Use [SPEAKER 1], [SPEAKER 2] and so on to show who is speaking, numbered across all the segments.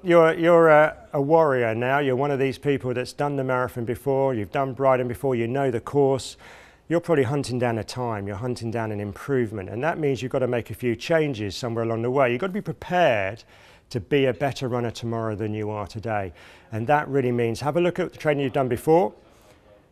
[SPEAKER 1] You're a warrior now. You're one of these people that's done the marathon before, you've done Brighton before, you know the course. You're probably hunting down a time, you're hunting down an improvement, and that means you've got to make a few changes somewhere along the way. You've got to be prepared to be a better runner tomorrow than you are today. And that really means have a look at the training you've done before,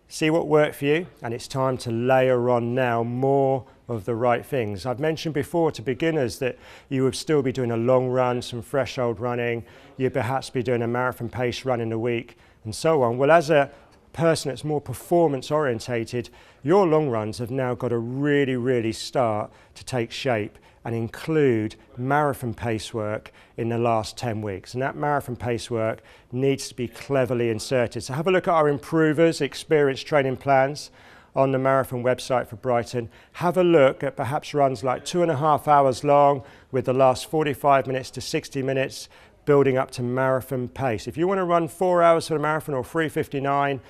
[SPEAKER 1] see what worked for you, and it's time to layer on now more of the right things. I've mentioned before to beginners that you would still be doing a long run, some threshold running, you'd perhaps be doing a marathon pace run in a week, and so on. Well, as a person that's more performance orientated, your long runs have now got to really start to take shape and include marathon pace work in the last 10 weeks. And that marathon pace work needs to be cleverly inserted. So have a look at our improvers, experience training plans on the marathon website for Brighton. Have a look at perhaps runs like 2.5 hours long with the last 45 minutes to 60 minutes building up to marathon pace. If you want to run 4 hours for the marathon or 3:59,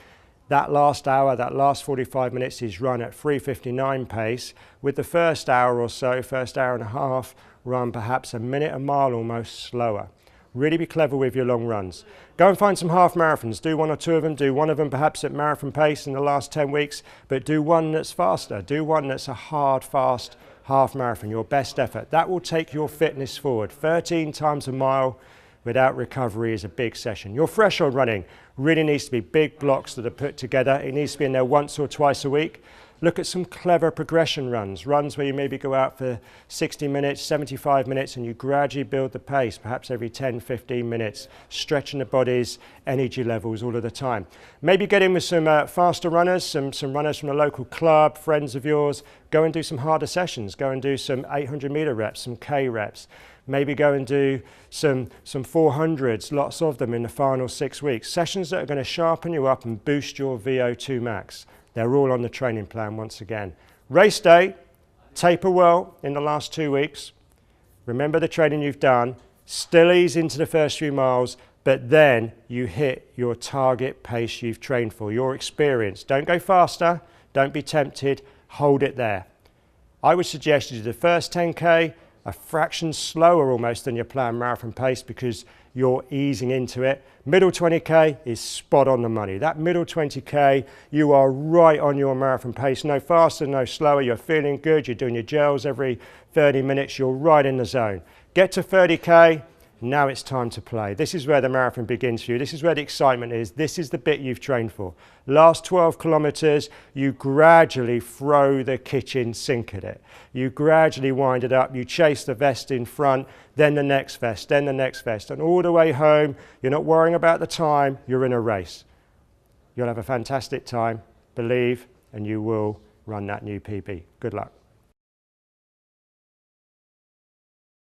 [SPEAKER 1] that last hour, that last 45 minutes is run at 3:59 pace, with the first hour or so, first hour and a half, run perhaps a minute a mile almost slower. Really be clever with your long runs. Go and find some half marathons. Do one or two of them. Do one of them perhaps at marathon pace in the last 10 weeks, but do one that's faster. Do one that's a hard, fast half marathon, your best effort. That will take your fitness forward. 13 times a mile without recovery is a big session. Your threshold running really needs to be big blocks that are put together. It needs to be in there once or twice a week. Look at some clever progression runs where you maybe go out for 60 minutes, 75 minutes, and you gradually build the pace, perhaps every 10, 15 minutes, stretching the body's energy levels all of the time. Maybe get in with some faster runners, some runners from the local club, friends of yours. Go and do some harder sessions. Go and do some 800 meter reps, some K reps. Maybe go and do some 400s, lots of them in the final 6 weeks. Sessions that are going to sharpen you up and boost your VO2 max. They're all on the training plan once again. Race day, taper well in the last 2 weeks. Remember the training you've done. Still ease into the first few miles, but then you hit your target pace you've trained for, your experience. Don't go faster. Don't be tempted. Hold it there. I would suggest you do the first 10K a fraction slower almost than your planned marathon pace because you're easing into it. Middle 20K is spot on the money. That middle 20K, you are right on your marathon pace. No faster, no slower. You're feeling good. You're doing your gels every 30 minutes. You're right in the zone. Get to 30K. Now it's time to play. This is where the marathon begins for you. This is where the excitement is. This is the bit you've trained for. Last 12 kilometers, you gradually throw the kitchen sink at it. You gradually wind it up. You chase the vest in front, then the next vest, then the next vest. And all the way home, you're not worrying about the time. You're in a race. You'll have a fantastic time. Believe, and you will run that new PB. Good luck.